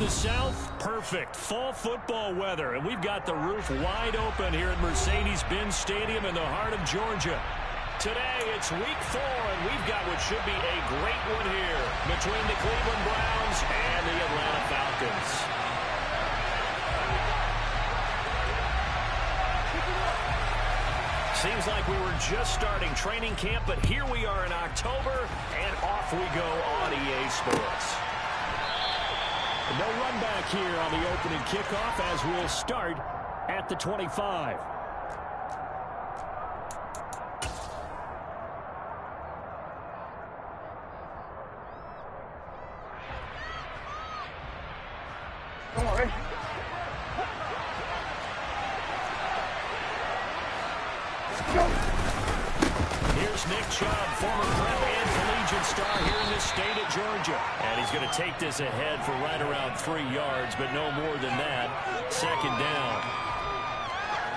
the south, perfect. Fall football weather, and we've got the roof wide open here at Mercedes-Benz Stadium in the heart of Georgia. Today, it's week 4, and we've got what should be a great one here between the Cleveland Browns and the Atlanta Falcons. Seems like we were just starting training camp, but here we are in October, and off we go on EA Sports. No run back here on the opening kickoff as we'll start at the 25. Here's Nick Chubb, former prep and collegiate star here in this state of Georgia. And he's going to take this ahead for right around 3 yards, but no more than that. Second down.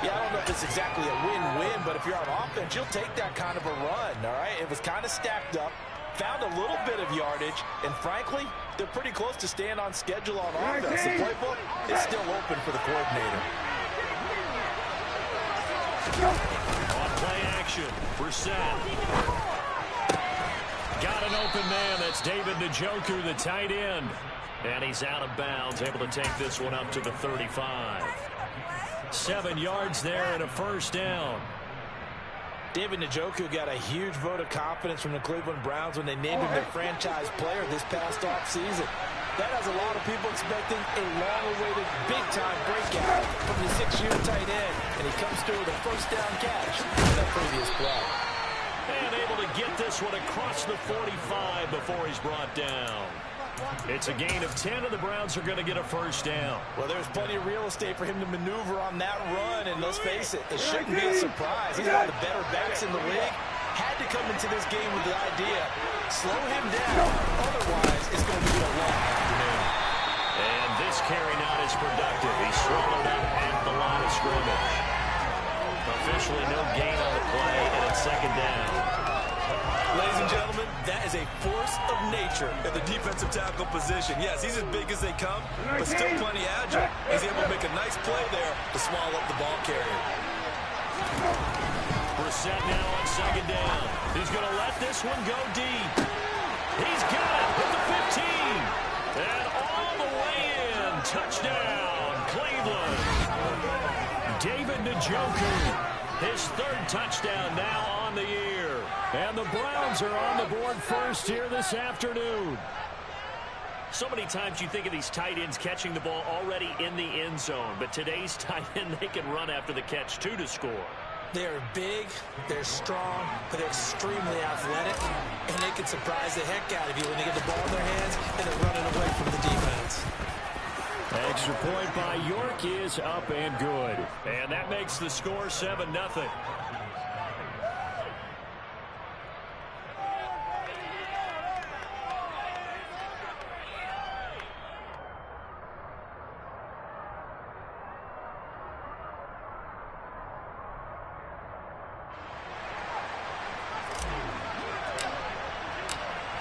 Yeah, I don't know if it's exactly a win-win, but if you're on offense, you'll take that kind of a run, all right? It was kind of stacked up, found a little bit of yardage, and frankly, they're pretty close to staying on schedule on offense. The playbook is still open for the coordinator. On play action, Brissett. Got an open man. That's David Njoku, the tight end. And he's out of bounds, able to take this one up to the 35. 7 yards there and a first down. David Njoku got a huge vote of confidence from the Cleveland Browns when they named him their franchise player this past offseason. That has a lot of people expecting a long-awaited, big-time breakout from the 6-year tight end, and he comes through with a first-down catch in that previous play. And able to get this one across the 45 before he's brought down. It's a gain of 10, and the Browns are going to get a first down. Well, there's plenty of real estate for him to maneuver on that run, and let's face it, it shouldn't be a surprise. He's one of the better backs in the league. Had to come into this game with the idea, slow him down, otherwise it's going to be a long afternoon. And this carry not as productive. He's swallowed up at the line of scrimmage. Officially no gain on the play, and it's second down. Ladies and gentlemen, that is a force of nature in the defensive tackle position. Yes, he's as big as they come, but still plenty agile. He's able to make a nice play there to swallow up the ball carrier. Brissett now on second down. He's going to let this one go deep. He's got it at the 15. And all the way in. Touchdown, Cleveland. David Njoku, his 3rd touchdown now on the year. And the Browns are on the board first here this afternoon. So many times you think of these tight ends catching the ball already in the end zone. But today's tight end, they can run after the catch, too, to score. They're big, they're strong, but they're extremely athletic, and they can surprise the heck out of you when they get the ball in their hands and they're running away from the defense. Extra point by York is up and good. And that makes the score 7-0.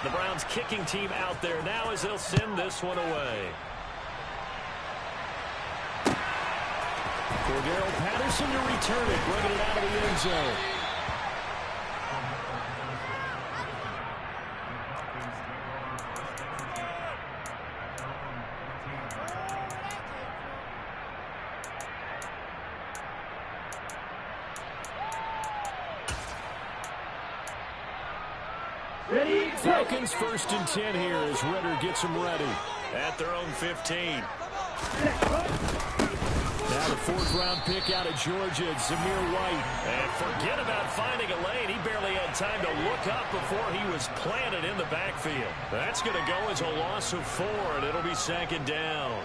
The Browns kicking team out there now as they'll send this one away. Cordero Patterson to return it, bringing it out of the end zone. Falcons 1st and 10 here as Ritter gets them ready at their own 15. Now the 4th-round pick out of Georgia, Zamir White. And forget about finding a lane. He barely had time to look up before he was planted in the backfield. That's going to go as a loss of 4, and it'll be second down.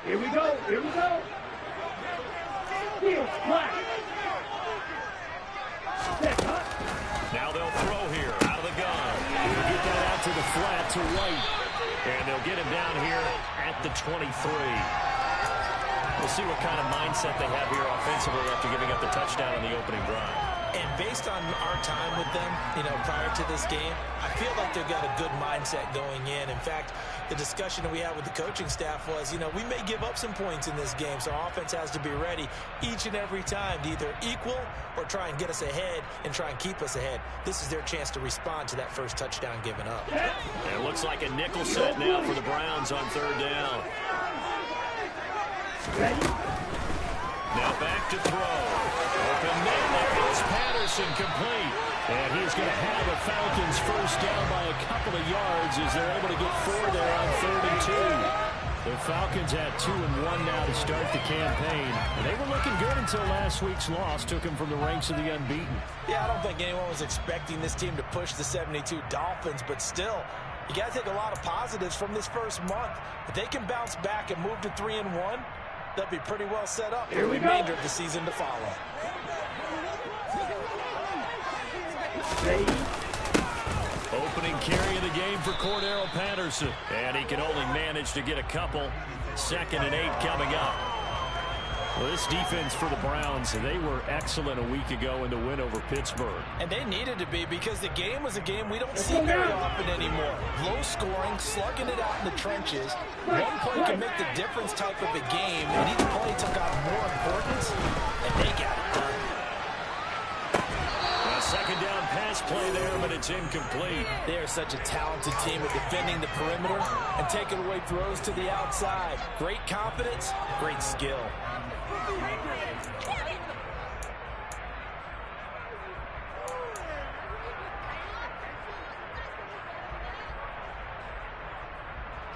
Here we go. Here we go. Field flat. Now they'll throw here out of the gun. He'll get that out to the flat to White. And they'll get him down here at the 23. We'll see what kind of mindset they have here offensively after giving up the touchdown on the opening drive. And based on our time with them, prior to this game, I feel like they've got a good mindset going in. In fact, the discussion that we had with the coaching staff was, we may give up some points in this game, so our offense has to be ready each and every time to either equal or try and get us ahead and try and keep us ahead. This is their chance to respond to that first touchdown given up. It looks like a nickel set now for the Browns on third down. Now back to throw. Open man, there is Patterson, complete. And he's going to have the Falcons first down by a couple of yards as they're able to get 4 there on 3rd and 2. The Falcons at 2-1 now to start the campaign. And they were looking good until last week's loss took them from the ranks of the unbeaten. Yeah, I don't think anyone was expecting this team to push the 72 Dolphins, but still, you got to take a lot of positives from this first month. If they can bounce back and move to 3-1, they'll be pretty well set up for the remainder of the season to follow. Opening carry of the game for Cordero Patterson. And he can only manage to get a couple. 2nd and 8 coming up. Well, this defense for the Browns, they were excellent a week ago in the win over Pittsburgh. And they needed to be, because the game was a game we don't see very often anymore. Low scoring, slugging it out in the trenches. One play can make the difference type of a game, and each play took on more importance, and they got it done. A 2nd down pass play there, but it's incomplete. They are such a talented team at defending the perimeter and taking away throws to the outside. Great confidence, great skill.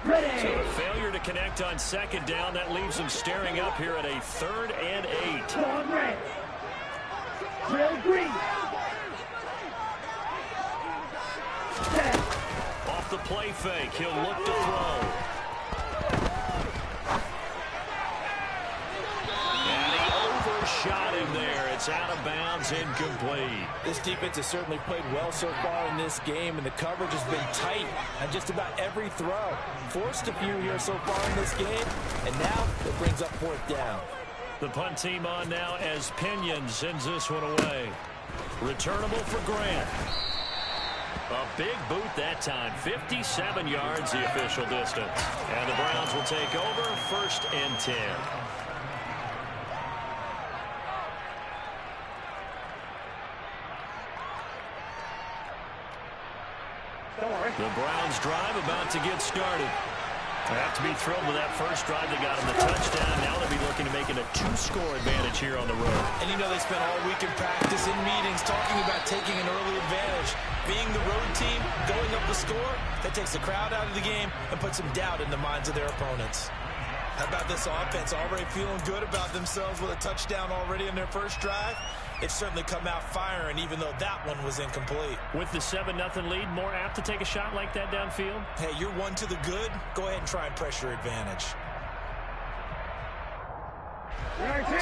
So a failure to connect on 2nd down. That leaves them staring up here at a 3rd and 8. On red. Drill green. Off the play fake, he'll look to throw. And he overshot him there. It's out of bounds, incomplete. This defense has certainly played well so far in this game, and the coverage has been tight on just about every throw. Forced a few here so far in this game, and now it brings up 4th down. The punt team on now as Pinion sends this one away. Returnable for Grant. A big boot that time. 57 yards the official distance. And the Browns will take over 1st and 10. The Browns drive about to get started. They have to be thrilled with that first drive. They got them the touchdown. Now they'll be looking to make it a 2-score advantage here on the road. And they spent all week in practice, in meetings, talking about taking an early advantage. Being the road team, going up a score, that takes the crowd out of the game and puts some doubt in the minds of their opponents. How about this offense already feeling good about themselves with a touchdown already in their first drive? It's certainly come out firing, even though that one was incomplete. With the 7-0 lead, more apt to take a shot like that downfield? Hey, you're one to the good. Go ahead and try and press your advantage.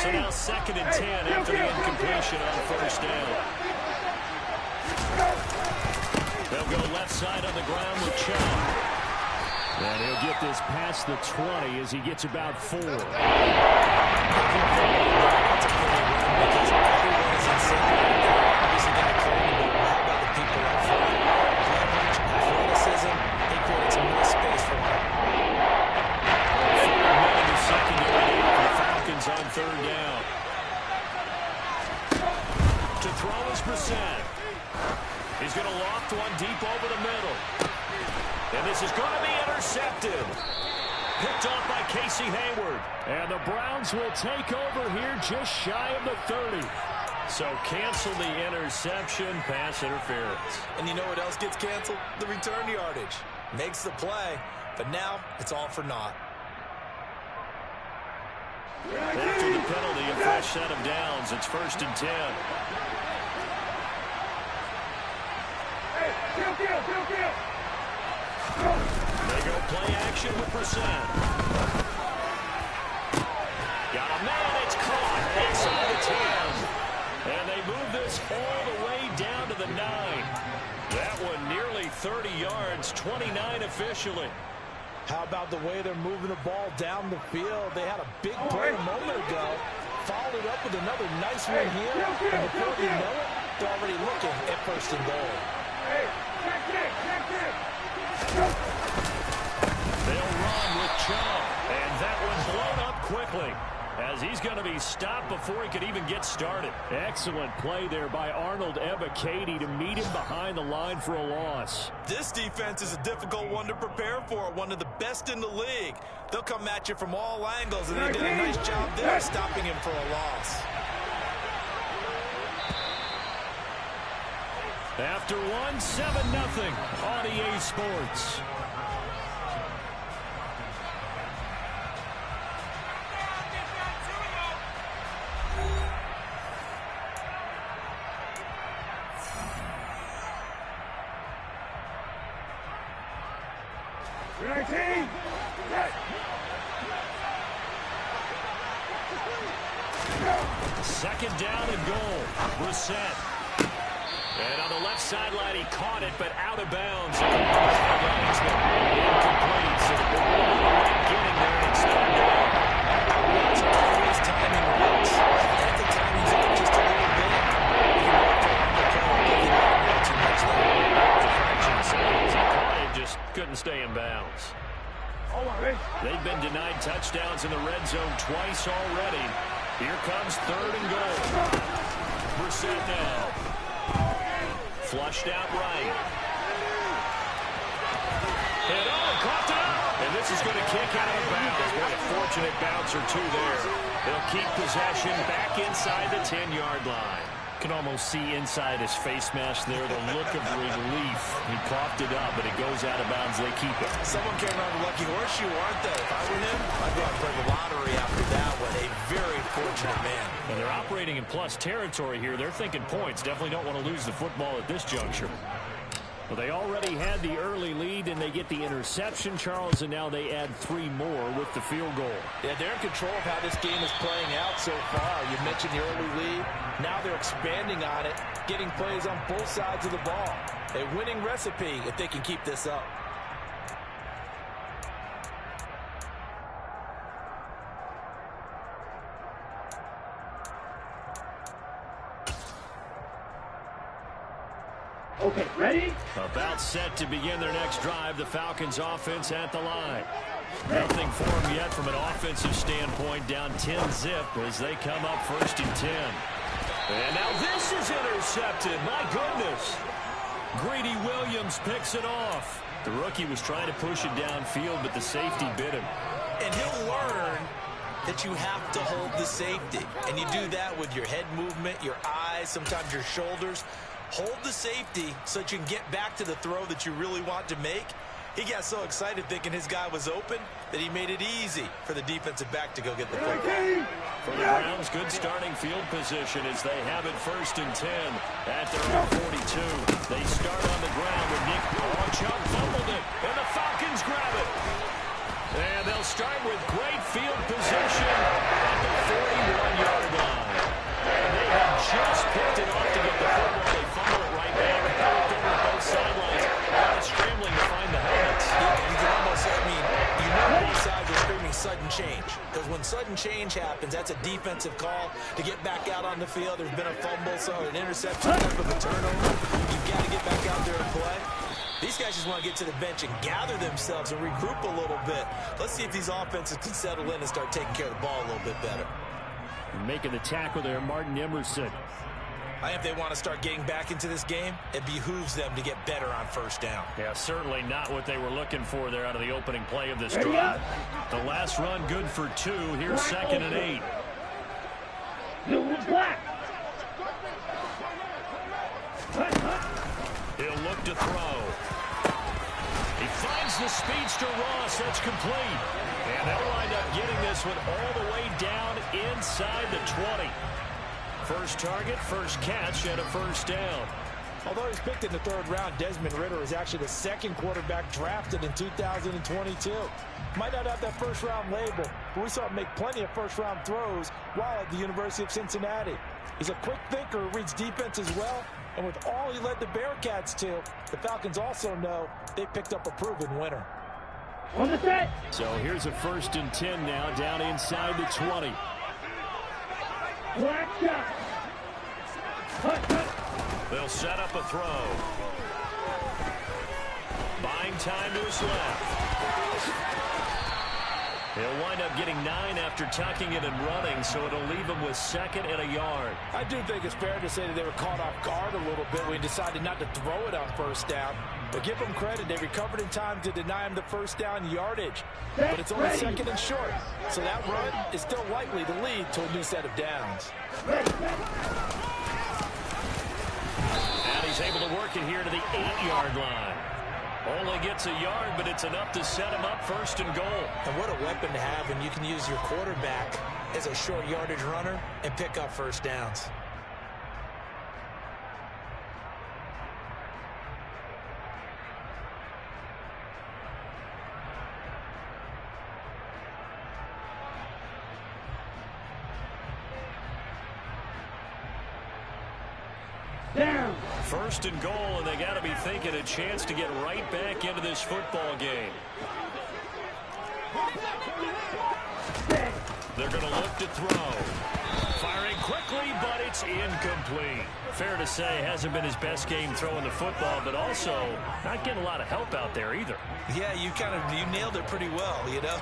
So now 2nd and 10 after the incompletion on 1st down. They'll go left side on the ground with Chubb. And he'll get this past the 20 as he gets about 4. That's a pretty run because everyone is in sync right there. Obviously got to claim it, but how about the people up front? Leverage, athleticism, they created some nice space for him. 4 men in the secondary for the Falcons on 3rd down. To throw is Brissett. He's going to loft one deep over the middle. And this is going to be intercepted. Picked off by Casey Hayward. And the Browns will take over here just shy of the 30. So cancel the interception, pass interference. And you know what else gets canceled? The return yardage. Makes the play, but now it's all for naught. After the penalty, a fresh set of downs. It's 1st and 10. They go play action with Brissett. Got a man, it's caught inside the 10. And they move this all the way down to the 9. That one nearly 30 yards, 29 officially. How about the way they're moving the ball down the field? They had a big play a moment ago. Followed up with another nice one here. And before you know it, fact, they're already looking at first and goal. They'll run with Chubb, and that one's blown up quickly, as he's going to be stopped before he could even get started. Excellent play there by Arnold Ebiketie to meet him behind the line for a loss. This defense is a difficult one to prepare for, one of the best in the league. They'll come at you from all angles, and they did a nice job there stopping him for a loss. After one, 7-0 on EA Sports. Second down and goal. Brissett. And on the left sideline, he caught it, but out of bounds. Incomplete. So the ball getting there and starting it up. It's always timing works. At the time, he's up just a little bit. Too much there. He caught it, just couldn't stay in bounds. They've been denied touchdowns in the red zone twice already. Here comes third and goal. Brissett now. Flushed out right. And caught up. And this is going to kick out of bounds. What a fortunate bounce or two there. They'll keep possession back inside the 10-yard line. Can almost see inside his face mask there the look of relief. He coughed it up, but it goes out of bounds. They keep it. Someone came around the lucky horseshoe, aren't they? If I were him, I'd go out and play the lottery after that one. A very fortunate man. And they're operating in plus territory here. They're thinking points. Definitely don't want to lose the football at this juncture. Well, they already had the early lead, and they get the interception, Charles, and now they add 3 more with the field goal. Yeah, they're in control of how this game is playing out so far. You mentioned the early lead. Now they're expanding on it, getting plays on both sides of the ball. A winning recipe if they can keep this up. Okay, ready? About set to begin their next drive. The Falcons offense at the line. Nothing for them yet from an offensive standpoint. Down 10-zip as they come up first and 10. And now this is intercepted. My goodness. Greedy Williams picks it off. The rookie was trying to push it downfield, but the safety bit him. And he'll learn that you have to hold the safety. And you do that with your head movement, your eyes, sometimes your shoulders. Hold the safety so that you can get back to the throw that you really want to make. He got so excited thinking his guy was open that he made it easy for the defensive back to go get the football. For the Browns, good starting field position as they have it first and 10 at their own 42. They start on the ground with Nick Chubb fumbled it, and the Falcons grab it. And they'll start with great field position at the 41-yard line. And they have just picked it off to get the football. They fumble it right back. They looked over both sidelines. Kind of scrambling to find the helmets. Yeah, you can almost, you know both sides are screaming sudden change. Because when sudden change happens, that's a defensive call to get back out on the field. There's been a fumble, so an interception type of a turnover. You've got to get back out there and play. These guys just want to get to the bench and gather themselves and regroup a little bit. Let's see if these offenses can settle in and start taking care of the ball a little bit better. Making the tackle there, Martin Emerson. I think if they want to start getting back into this game, it behooves them to get better on first down. Yeah, certainly not what they were looking for there out of the opening play of this drive. The last run good for 2. Here's second and 8. Blue black. He'll look to throw. He finds the speedster Ross. That's complete. And they'll wind up getting this one all the way down inside the 20. First target, first catch, and a first down. Although he's picked in the 3rd round, Desmond Ridder is actually the 2nd quarterback drafted in 2022. Might not have that first-round label, but we saw him make plenty of first-round throws while at the University of Cincinnati. He's a quick thinker who reads defense as well, and with all he led the Bearcats to, the Falcons also know they picked up a proven winner. On the set. So here's a first and 10 now, down inside the 20. Black shot. Cut, cut. They'll set up a throw. Buying time to his left. He'll wind up getting 9 after tucking it and running, so it'll leave him with 2nd and a yard. I do think it's fair to say that they were caught off guard a little bit when he decided not to throw it on first down. But give them credit, they recovered in time to deny him the first down yardage. But it's only 2nd and short, so that run is still likely to lead to a new set of downs. And he's able to work it here to the 8-yard line. Only gets a yard, but it's enough to set him up 1st and goal. And what a weapon to have when you can use your quarterback as a short yardage runner and pick up first downs. Down. 1st and goal, and they got to be thinking a chance to get right back into this football game. They're going to look to throw. Firing quickly, but it's incomplete. Fair to say, hasn't been his best game throwing the football, but also not getting a lot of help out there either. Yeah, you nailed it pretty well, you know.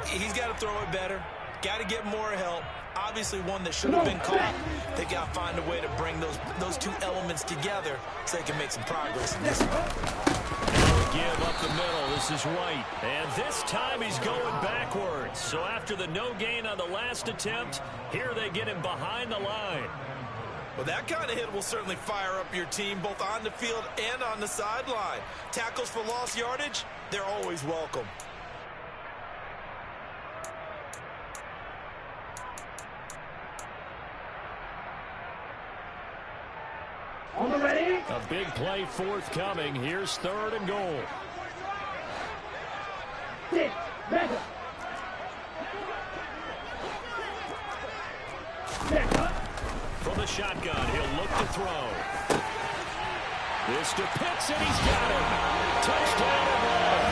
He's got to throw it better. Got to get more help. Obviously one that should have been caught. They got to find a way to bring those two elements together so they can make some progress in this one. Give up the middle. This is White. And this time he's going backwards. So after the no gain on the last attempt, here they get him behind the line. Well, that kind of hit will certainly fire up your team both on the field and on the sideline. Tackles for lost yardage, they're always welcome. On the ready. A big play forthcoming. Here's 3rd and goal. 6, mega. From the shotgun, he'll look to throw. This to Pitts, and he's got it. Touchdown and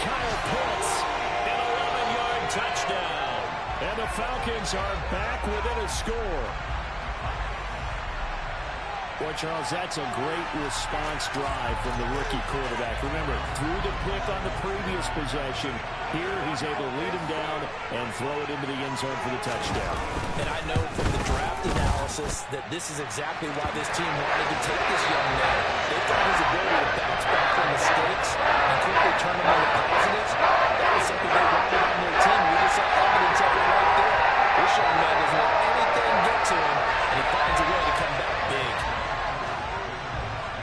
Kyle Pitts, an 11-yard touchdown. And the Falcons are back within a score. Boy, Charles, that's a great response drive from the rookie quarterback. Remember, threw the pick on the previous possession. Here, he's able to lead him down and throw it into the end zone for the touchdown. And I know from the draft analysis that this is exactly why this team wanted to take this young man. They thought his ability to bounce back from mistakes and quickly turn them into positives, that was something they wanted on their team. We just saw evidence of it right there. This young man doesn't let anything get to him, and he finds a way to come back big.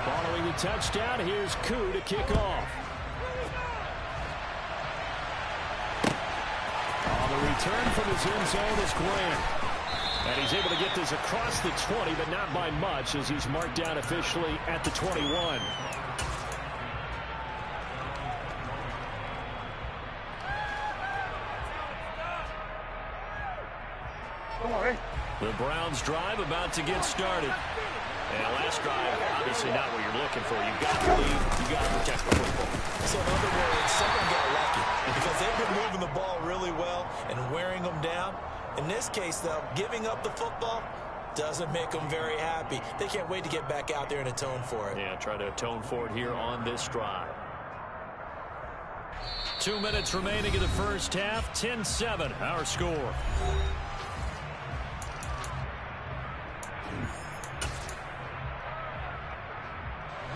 Following the touchdown, here's Koo to kick off. On the return from his end zone is Grant. And he's able to get this across the 20, but not by much, as he's marked down officially at the 21. The Browns drive about to get started. And last drive, obviously not what you're looking for. You've got to lead. You've got to protect the football. So in other words, someone got lucky because they've been moving the ball really well and wearing them down. In this case, though, giving up the football doesn't make them very happy. They can't wait to get back out there and atone for it. Yeah, try to atone for it here on this drive. 2 minutes remaining in the first half. 10-7, our score.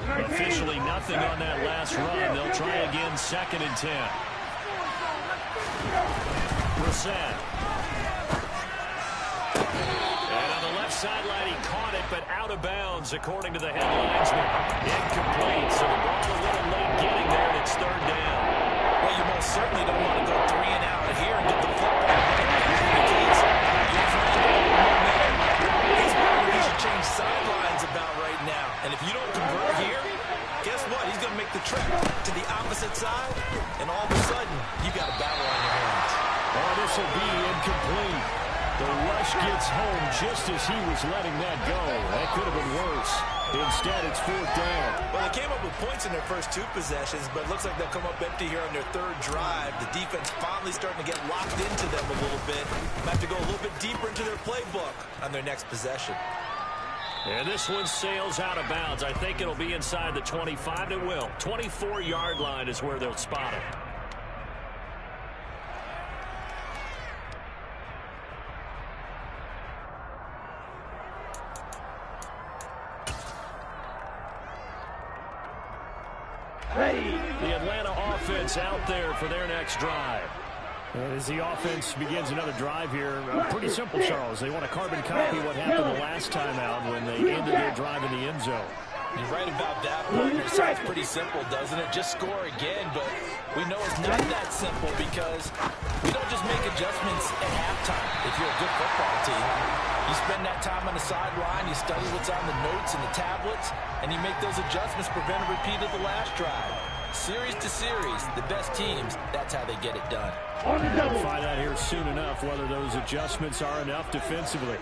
Officially nothing on that last run. They'll try again, 2nd and 10. Brissett. And on the left sideline, he caught it, but out of bounds, according to the headlinesman. Incomplete, so the ball a little late getting there, and it's 3rd down. Well, you most certainly don't want to go 3 and out here and get the football because you're trying to get momentum. He's probably he should change sidelines about right now. And if you don't convert here, guess what? He's going to make the trek to the opposite side, and all of a sudden, you got a battle on your hands. Oh, this will be incomplete. The rush gets home just as he was letting that go. That could have been worse. Instead, it's 4th down. Well, they came up with points in their first 2 possessions, but it looks like they'll come up empty here on their 3rd drive. The defense finally starting to get locked into them a little bit. Might have to go a little bit deeper into their playbook on their next possession. And this one sails out of bounds. I think it'll be inside the 25. It will. 24-yard line is where they'll spot it. The Atlanta offense out there for their next drive. As the offense begins another drive here, pretty simple, Charles. They want to carbon copy what happened the last time out when they ended their drive in the end zone. You're right about that, partner. It sounds pretty simple, doesn't it? Just score again, but we know it's not that simple because we don't just make adjustments at halftime if you're a good football team. You spend that time on the sideline, you study what's on the notes and the tablets, and you make those adjustments, prevent a repeat of the last drive. Series to series, the best teams, that's how they get it done. We'll find out here soon enough whether those adjustments are enough defensively.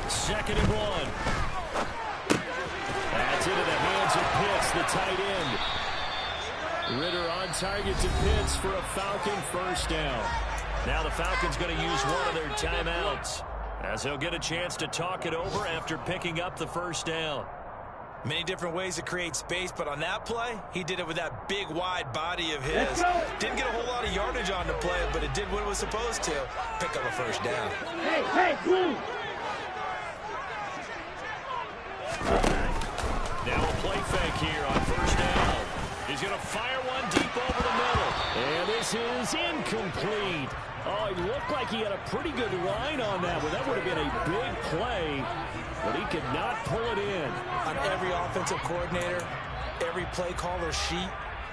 Second and 1. That's into the hands of Pitts, the tight end. Ritter on target to Pitts for a Falcon first down. Now the Falcons going to use one of their timeouts, as he'll get a chance to talk it over after picking up the first down. Many different ways to create space, but on that play, he did it with that big, wide body of his. Didn't get a whole lot of yardage on the play, but it did what it was supposed to. Pick up a first down. Now a play fake here on first down. He's going to fire one deep over the middle. And this is incomplete. Oh, it looked like he had a pretty good line on that, but that would have been a big play, but he could not pull it in. On every offensive coordinator, every play caller sheet,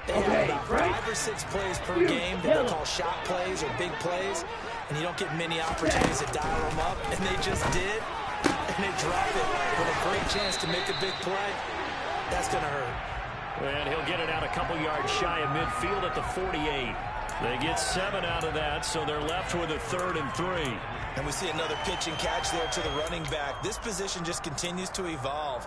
they have about 5 or 6 plays per game that they call shot plays or big plays, and you don't get many opportunities to dial them up, and they just did, and they dropped it with a great chance to make a big play. That's going to hurt. And he'll get it out a couple yards shy of midfield at the 48. They get 7 out of that, so they're left with a 3rd and 3. And we see another pitch and catch there to the running back. This position just continues to evolve.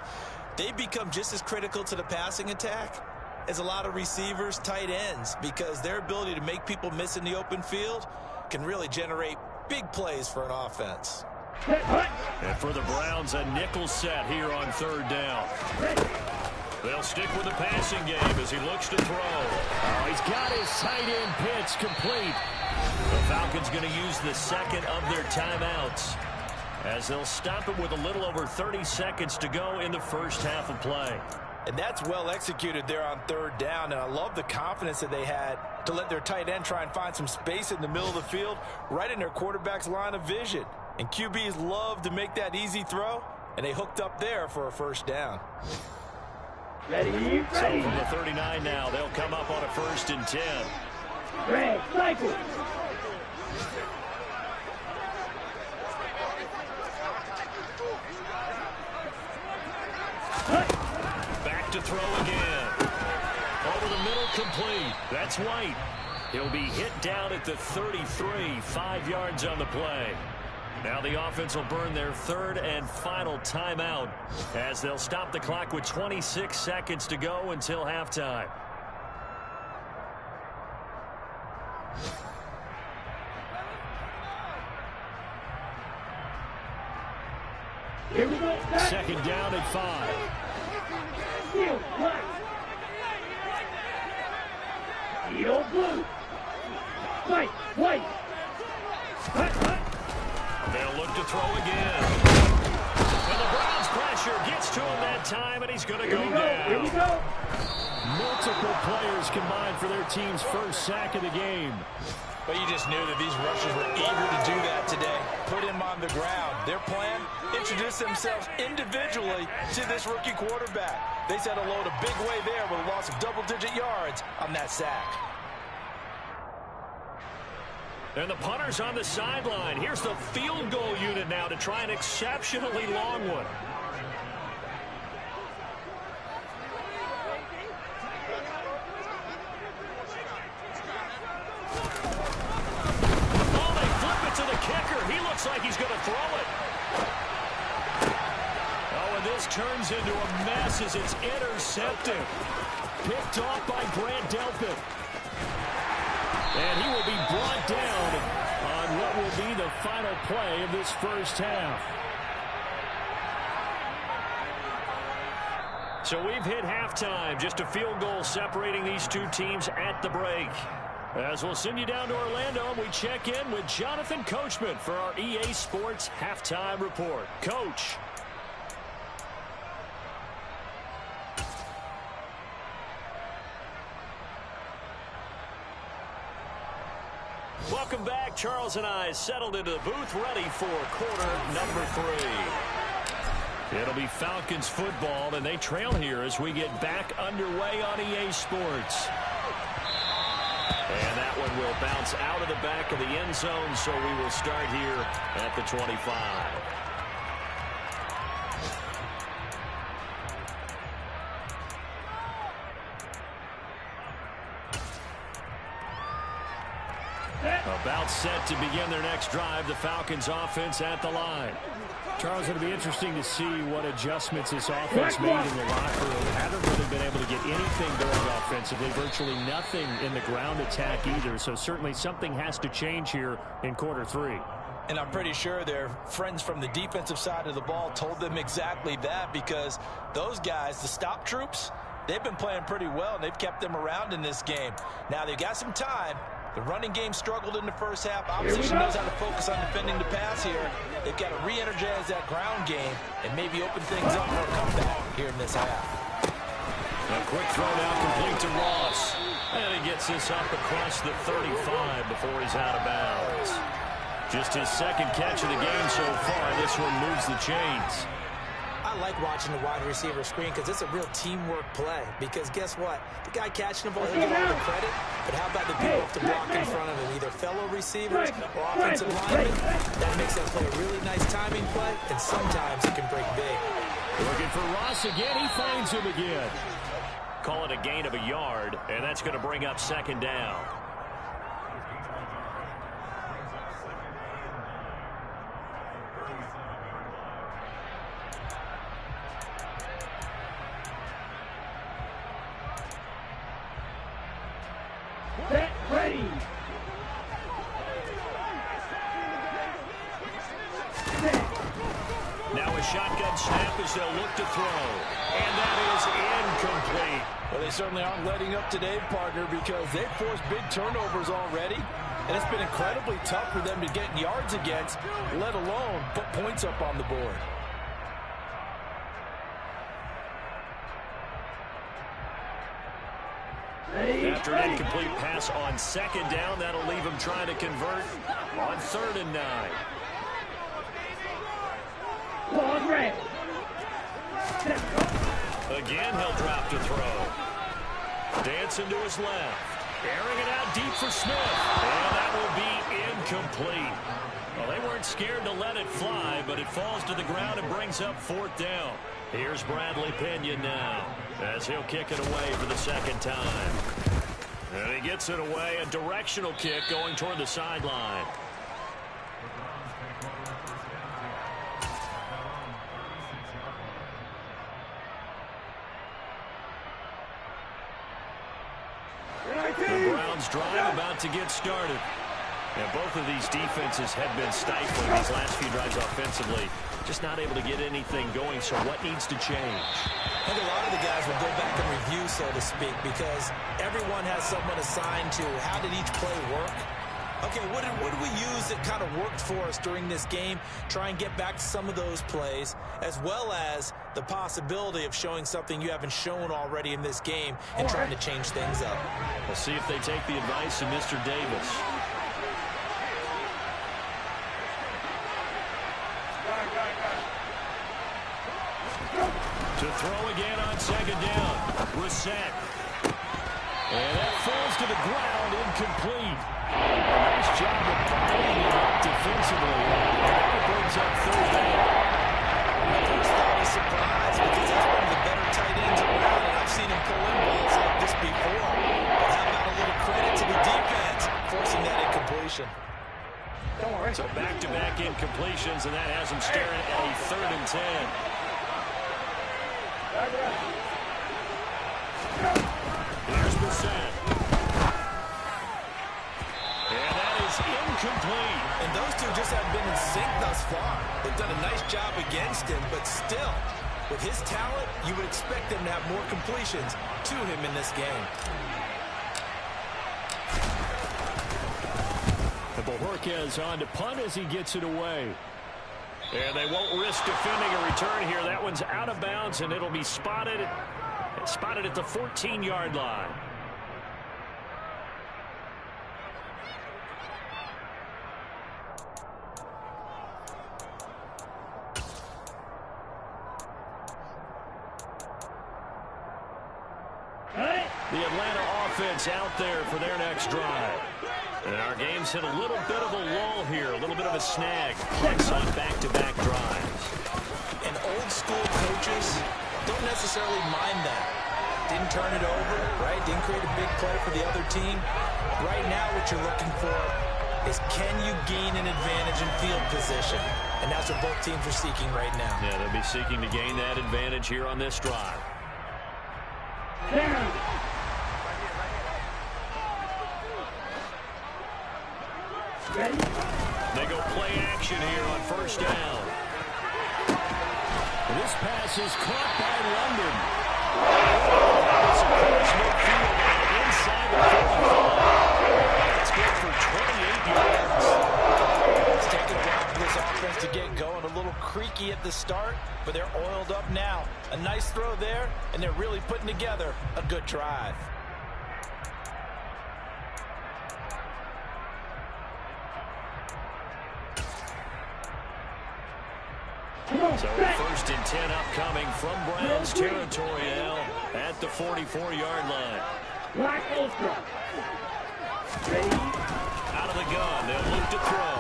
They become just as critical to the passing attack as a lot of receivers, tight ends, because their ability to make people miss in the open field can really generate big plays for an offense. And for the Browns, a nickel set here on 3rd down. They'll stick with the passing game as he looks to throw. Oh, he's got his tight end pitch complete. The Falcons going to use the second of their timeouts, as they'll stop it with a little over 30 seconds to go in the first half of play. And that's well executed there on 3rd down, and I love the confidence that they had to let their tight end try and find some space in the middle of the field, right in their quarterback's line of vision. And QBs love to make that easy throw, and they hooked up there for a first down. Ready. So from the 39 now, they'll come up on a 1st and 10. Red cycle. Back to throw again. Over the middle, complete. That's White. He'll be hit down at the 33, 5 yards on the play. Now the offense will burn their 3rd and final timeout, as they'll stop the clock with 26 seconds to go until halftime. Here we go. 2nd down at 5. Steel black. Steel blue. White. They'll look to throw again. And the Browns pressure gets to him that time, and he's going to go down. Here we go. Multiple players combined for their team's first sack of the game. But you just knew that these rushers were eager to do that today. Put him on the ground. Their plan, introduce themselves individually to this rookie quarterback. They said hello to Big Way there with a loss of double-digit yards on that sack. And the punter's on the sideline. Here's the field goal unit now to try an exceptionally long one. Oh, they flip it to the kicker. He looks like he's going to throw it. Oh, and this turns into a mess as it's intercepted. Picked off by Grant Delpit. And he will be brought play of this first half. So we've hit halftime. Just a field goal separating these two teams at the break. As we'll send you down to Orlando, and we check in with Jonathan Coachman for our EA Sports Halftime Report. Coach. Welcome back. Charles and I settled into the booth, ready for quarter number 3. It'll be Falcons football, and they trail here as we get back underway on EA Sports. And that one will bounce out of the back of the end zone, so we will start here at the 25. About set to begin their next drive, the Falcons offense at the line. Charles, it'll be interesting to see what adjustments this offense made in the locker room. Haven't really been able to get anything going offensively, virtually nothing in the ground attack either. So certainly something has to change here in quarter 3. And I'm pretty sure their friends from the defensive side of the ball told them exactly that, because those guys, the stop troops, they've been playing pretty well, and they've kept them around in this game. Now they've got some time. The running game struggled in the first half. Opposition knows how to focus on defending the pass here. They've got to re-energize that ground game and maybe open things up for a comeback here in this half. A quick throw now complete to Ross. And he gets this up across the 35 before he's out of bounds. Just his second catch of the game so far. This one moves the chains. I like watching the wide receiver screen because it's a real teamwork play. Because guess what? The guy catching the ball, he'll get all the credit. But how about the people off the block in front of him? Either fellow receivers or offensive linemen. That makes that play a really nice timing play, and sometimes it can break big. Looking for Ross again. He finds him again. Call it a gain of a yard, and that's going to bring up second down. Set, ready. Now a shotgun snap as they'll look to throw. And that is incomplete. Well, they certainly aren't letting up today, partner, because they've forced big turnovers already. And it's been incredibly tough for them to get yards against, let alone put points up on the board. After an incomplete pass on second down, that'll leave him trying to convert on 3rd and 9. Ball red. Again, he'll drop to throw. Dancing to his left. Airing it out deep for Smith. And that will be incomplete. Well, they weren't scared to let it fly, but it falls to the ground and brings up 4th down. Here's Bradley Pinion now, as he'll kick it away for the second time. And he gets it away, a directional kick going toward the sideline. The Browns drive about to get started. And both of these defenses have been stifling these last few drives offensively. Just not able to get anything going, so what needs to change? I think a lot of the guys will go back and review, so to speak, because everyone has someone assigned to how did each play work. Okay, what did we use that kind of worked for us during this game? Try and get back to some of those plays, as well as the possibility of showing something you haven't shown already in this game and trying to change things up. We'll see if they take the advice of Mr. Davis. To throw again on second down. Reset. And that falls to the ground, incomplete. A nice job of binding it up defensively. And that brings up 3rd down. My first thought was surprise, because that's one of the better tight ends around, and I've seen him pull in balls like this before. But how about a little credit to the defense forcing that incompletion? So back-to-back incompletions, and that has him staring at a 3rd and 10. Here's Brissett. And that is incomplete. And those two just haven't been in sync thus far. They've done a nice job against him, but still, with his talent, you would expect him to have more completions to him in this game. And Bojorquez on to punt as he gets it away. And they won't risk defending a return here. That one's out of bounds, and it'll be spotted at the 14-yard line. The Atlanta offense out there for their next drive. And our game's hit a little bit of a lull here, a little bit of a snag. Clicks on back-to-back drives. And old school coaches don't necessarily mind that. Didn't turn it over, right? Didn't create a big play for the other team. Right now what you're looking for is can you gain an advantage in field position? And that's what both teams are seeking right now. Yeah, they'll be seeking to gain that advantage here on this drive. Down. Ready? They go play action here on first down. This pass is caught by London. It's across midfield inside the 45. That's good for 28 yards. It's taken a while for this offense to get going. A little creaky at the start, but they're oiled up now. A nice throw there, and they're really putting together a good drive. So first and 10 upcoming from Browns territory now at the 44-yard line. Black Ultra. Ready? Out of the gun, they'll look to throw.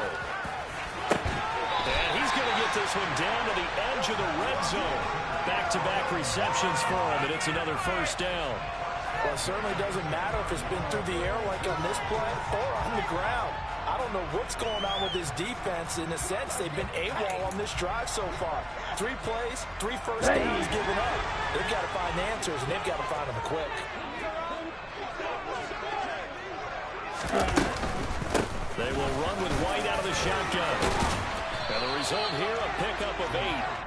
And he's going to get this one down to the edge of the red zone. Back-to-back receptions for him, and it's another first down. Well, it certainly doesn't matter if it's been through the air like on this play or on the ground. I don't know what's going on with this defense. In a sense, they've been AWOL on this drive so far. 3 plays, 3 first downs given up. They've got to find answers, and they've got to find them quick. They will run with White out of the shotgun. And the result here, a pickup of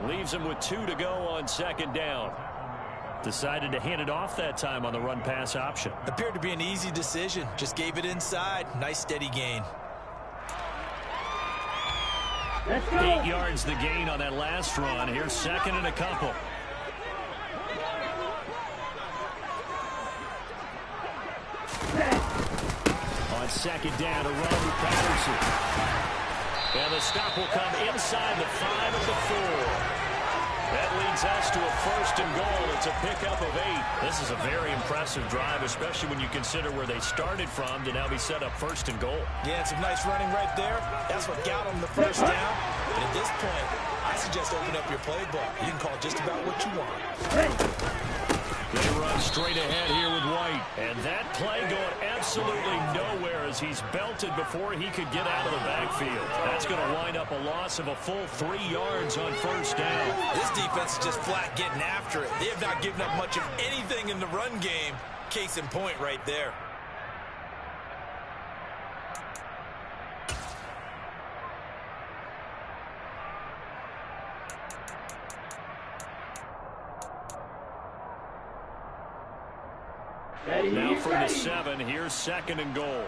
8. Leaves them with 2 to go on second down. Decided to hand it off that time on the run-pass option. Appeared to be an easy decision. Just gave it inside. Nice steady gain. Let's go. 8 yards the gain on that last run. Here's second and a couple. On second down, a run with Patterson. And the stop will come inside the 5 of the 4. That leads us to a first and goal. It's a pickup of 8. This is a very impressive drive, especially when you consider where they started from to now be set up first and goal. Yeah, some nice running right there. That's what got them the first down. And at this point, I suggest open up your playbook. You can call just about what you want. They run straight ahead here with White. And that play going absolutely nowhere as he's belted before he could get out of the backfield. That's going to wind up a loss of a full 3 yards on first down. This defense is just flat getting after it. They have not given up much of anything in the run game. Case in point right there. Ready? Now from the 7, here's second and goal.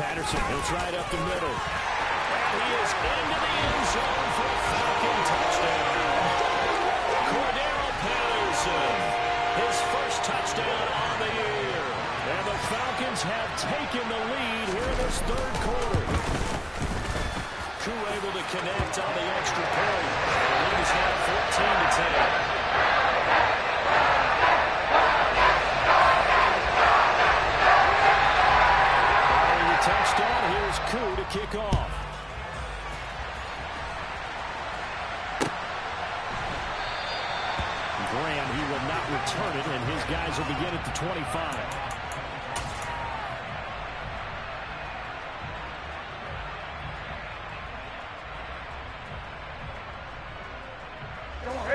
Patterson, he'll try it up the middle. And he is into the end zone for a Falcon touchdown. Cordero Patterson, his first touchdown on the year. And the Falcons have taken the lead here in this third quarter. Koo able to connect on the extra point. The lead is now 14-10. Touchdown. Here's Koo to kick off. Graham, he will not return it, and his guys will begin at the 25.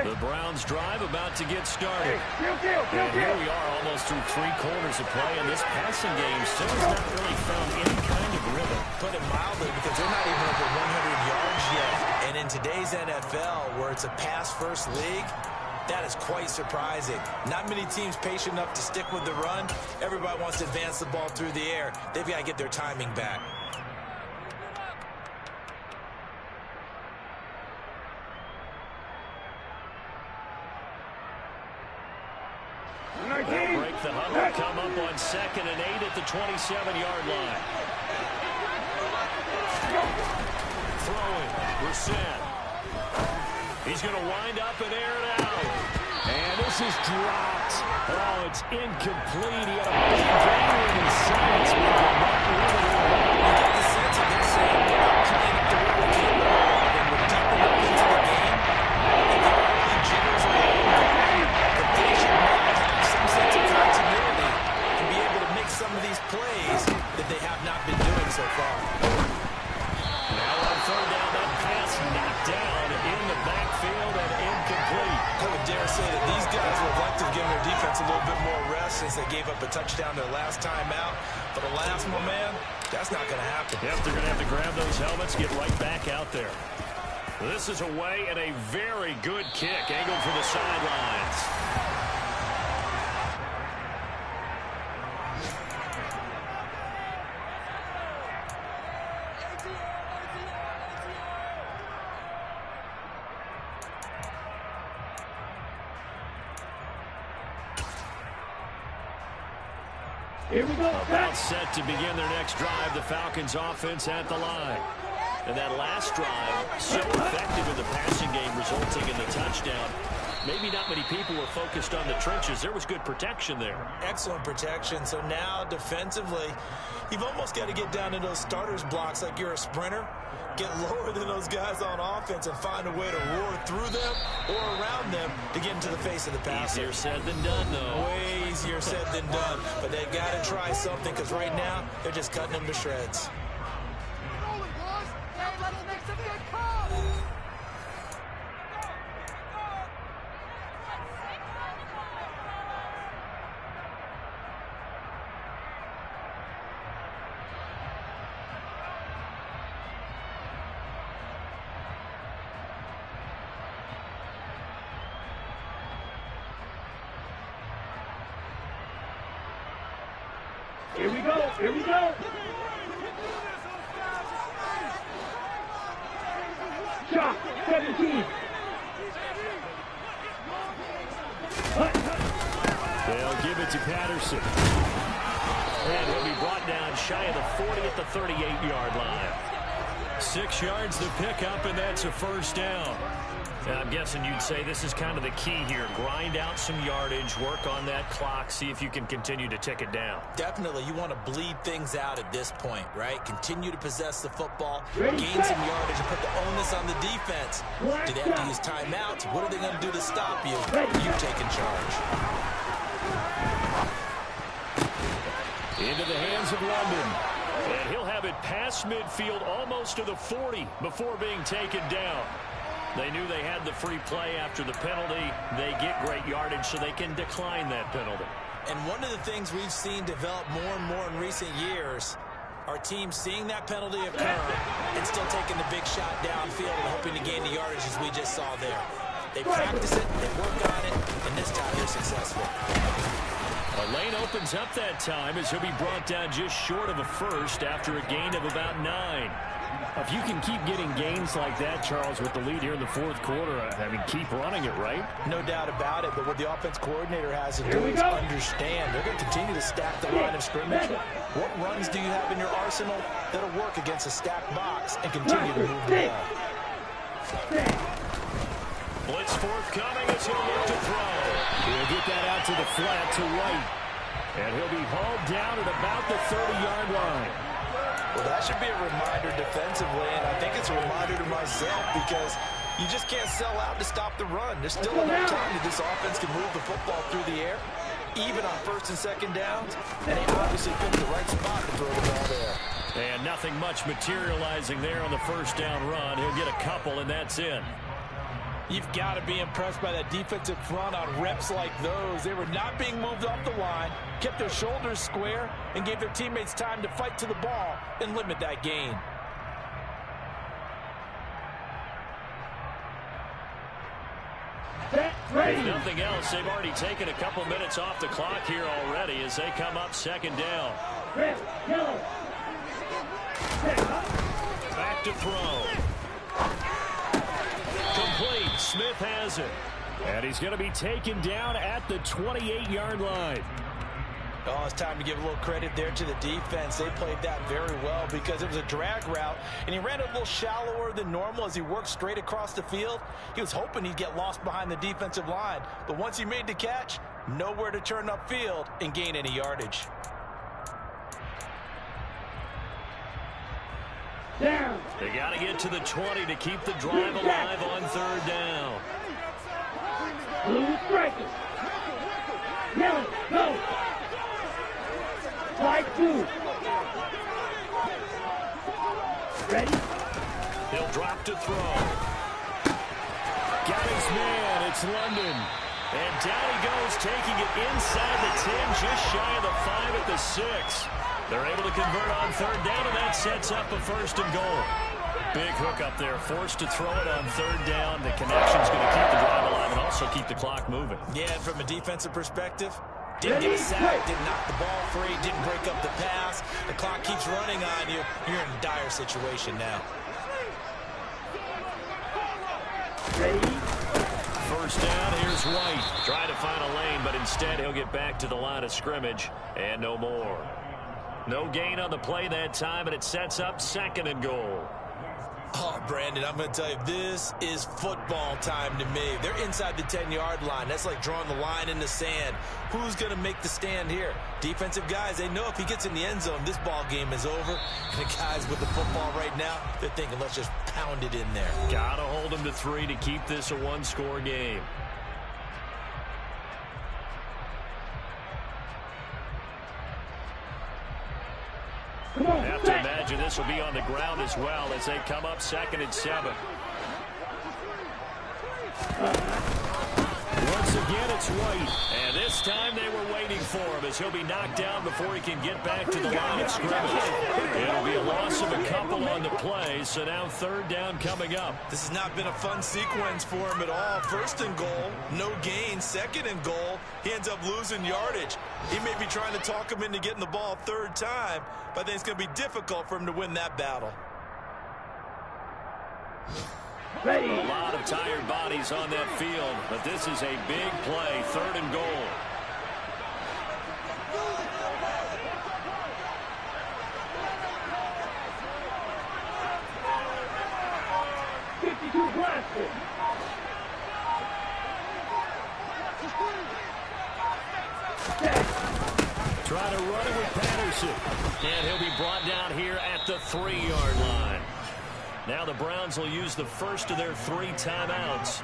The Browns drive about to get started. And here we are almost through 3 quarters of play, and this passing game still has not really found any kind of rhythm. Put it mildly, because they're not even over 100 yards yet. And in today's NFL, where it's a pass-first league, that is quite surprising. Not many teams patient enough to stick with the run. Everybody wants to advance the ball through the air. They've got to get their timing back. They'll break the huddle, come up on 2nd and 8 at the 27-yard line. Throwing, Brissett. He's going to wind up and air it out. And this is dropped. Oh, it's incomplete. He had a big gainer in his sights, but did not really You get the sense of them saying, we're not playing up to what we can. And we're deep enough into the game. And the early jitters are over. But they should now have some sense of continuity and be able to make some of these plays that they have not been doing so far. Now on 3rd down, that pass knocked down in the backfield and incomplete. I would dare say that these guys would like to give their defense a little bit more rest since they gave up a touchdown their last time out. But alas, my man, that's not going to happen. Yep, they're going to have to grab those helmets, get right back out there. This is away and a very good kick, angled for the sidelines. Here we go. About set to begin their next drive, the Falcons offense at the line. And that last drive, so effective in the passing game, resulting in the touchdown. Maybe not many people were focused on the trenches. There was good protection there. Excellent protection. So now defensively, you've almost got to get down into those starters blocks like you're a sprinter. Get lower than those guys on offense and find a way to roar through them or around them to get into the face of the passer. Easier said than done, though. Way easier said than done. But they've got to try something, because right now they're just cutting them to shreds. Here we go. Here we go. Shot 17. They'll give it to Patterson. And he'll be brought down shy of the 40 at the 38-yard line. 6 yards to pick up, and that's a first down. Now, I'm guessing you'd say this is kind of the key here. Grind out some yardage, work on that clock, see if you can continue to tick it down. Definitely, you want to bleed things out at this point, right? Continue to possess the football, gain some yardage, and put the onus on the defense. Do they have to use timeouts? What are they going to do to stop you? You taking charge. Into the hands of London. And he'll have it past midfield, almost to the 40, before being taken down. They knew they had the free play after the penalty. They get great yardage, so they can decline that penalty. And one of the things we've seen develop more and more in recent years are teams seeing that penalty occur and still taking the big shot downfield and hoping to gain the yardage, as we just saw there. They practice it, they work on it, and this time they're successful. A lane opens up that time as he'll be brought down just short of a first after a gain of about 9. If you can keep getting gains like that, Charles, with the lead here in the 4th quarter, I mean, keep running it, right? No doubt about it, but what the offense coordinator has to do is understand. They're going to continue to stack the line of scrimmage. What runs do you have in your arsenal that'll work against a stacked box and continue to move the ball? Blitz forthcoming as he'll look to throw. He'll get that out to the flat to White. And he'll be hauled down at about the 30-yard line. Well, that should be a reminder defensively, and I think it's a reminder to myself, because you just can't sell out to stop the run. There's still enough time that this offense can move the football through the air, even on 1st and 2nd downs, and they obviously picked the right spot to throw the ball there. And nothing much materializing there on the 1st down run. He'll get a couple, and that's in. You've got to be impressed by that defensive front on reps like those. They were not being moved off the line, kept their shoulders square, and gave their teammates time to fight to the ball and limit that gain. If nothing else, they've already taken a couple minutes off the clock here already as they come up second down. Back to throw. Complete. Smith has it. And he's going to be taken down at the 28-yard line. Oh, it's time to give a little credit there to the defense. They played that very well because it was a drag route, and he ran it a little shallower than normal as he worked straight across the field. He was hoping he'd get lost behind the defensive line, but once he made the catch, nowhere to turn upfield and gain any yardage. Down. They got to get to the 20 to keep the drive alive on third down. Blue strikers. Yellow, go. Slide 2. Ready? He'll drop to throw. Got his man. It's London. And down he goes, taking it inside the 10, just shy of the 5 at the 6. They're able to convert on third down, and that sets up a 1st and goal. Big hook up there, forced to throw it on third down. The connection's going to keep the drive alive and also keep the clock moving. Yeah, from a defensive perspective, didn't get a sack, didn't knock the ball free, didn't break up the pass. The clock keeps running on you. You're in a dire situation now. Ready? First down, here's White. Trying to find a lane, but instead he'll get back to the line of scrimmage and no more. No gain on the play that time, and it sets up 2nd and goal. Oh, Brandon, I'm going to tell you, this is football time to me. They're inside the 10-yard line. That's like drawing the line in the sand. Who's going to make the stand here? Defensive guys, they know if he gets in the end zone, this ball game is over. And the guys with the football right now, they're thinking, let's just pound it in there. Got to hold him to 3 to keep this a one-score game. I have to imagine this will be on the ground as well as they come up 2nd and 7. Once again, it's White. And this time they were waiting for him as he'll be knocked down before he can get back to the line of scrimmage. It'll be a loss of a couple on the play, so now 3rd down coming up. This has not been a fun sequence for him at all. 1st and goal, no gain. 2nd and goal, he ends up losing yardage. He may be trying to talk him into getting the ball 3rd time, but I think it's going to be difficult for him to win that battle. Ready. A lot of tired bodies on that field, but this is a big play, 3rd and goal. Try to run it with Patterson. And he'll be brought down here at the 3-yard line. Now the Browns will use the first of their 3 timeouts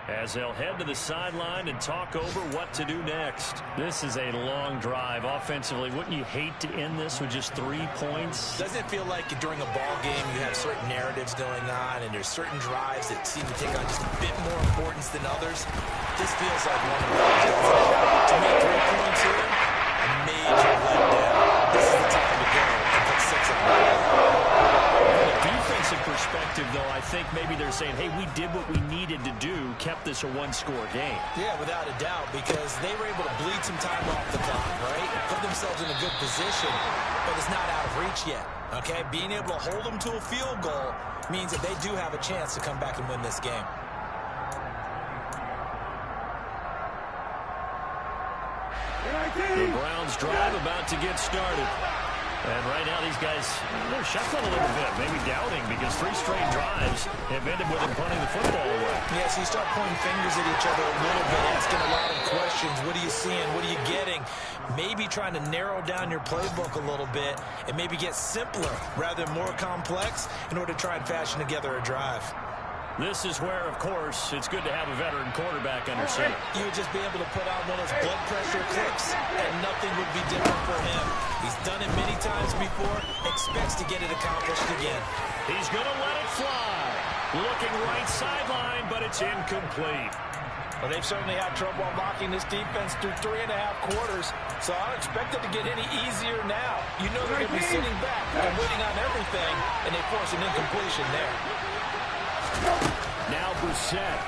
as they'll head to the sideline and talk over what to do next. This is a long drive offensively. Wouldn't you hate to end this with just 3 points? Doesn't it feel like during a ball game you have certain narratives going on and there's certain drives that seem to take on just a bit more importance than others? This feels like one of those, doesn't it? To me, 3 points here, a major letdown. This is the time to go and put 6 on the board. Defensive perspective, though, I think maybe they're saying, hey, we did what we needed to do, kept this a one-score game. Yeah, without a doubt, because they were able to bleed some time off the clock, right? Put themselves in a good position, but it's not out of reach yet, okay? Being able to hold them to a field goal means that they do have a chance to come back and win this game. The Browns drive about to get started. And right now these guys, they're shuffling a little bit, maybe doubting, because 3 straight drives have ended with them punting the football away. Yeah, so you start pointing fingers at each other a little bit, asking a lot of questions. What are you seeing? What are you getting? Maybe trying to narrow down your playbook a little bit and maybe get simpler rather than more complex in order to try and fashion together a drive. This is where, of course, it's good to have a veteran quarterback under center. You would just be able to put on one of those blood pressure clips, and nothing would be different for him. He's done it many times before, expects to get it accomplished again. He's going to let it fly. Looking right sideline, but it's incomplete. Well, they've certainly had trouble unlocking this defense through 3.5 quarters, so I don't expect it to get any easier now. You know they're going to be sitting back and waiting on everything, and they force an incompletion there. Now Brissett.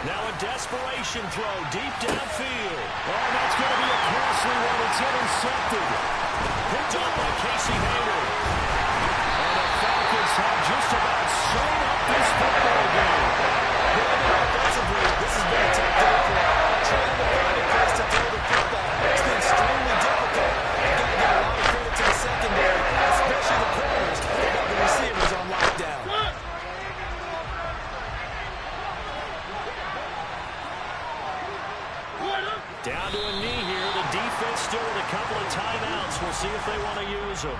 Now a desperation throw deep downfield. Oh, that's going to be a costly one. It's intercepted. Picked up by Casey Hayward. And the Falcons have just about sewn up this football game. Offensively, this has been a tough day for them. Trying to find a place to throw the football. It's been extremely difficult. You've got to give a lot of credit to the secondary, especially the corners. They've got the receivers on lockdown. Down to a knee here. The defense still with a couple of timeouts. We'll see if they want to use them.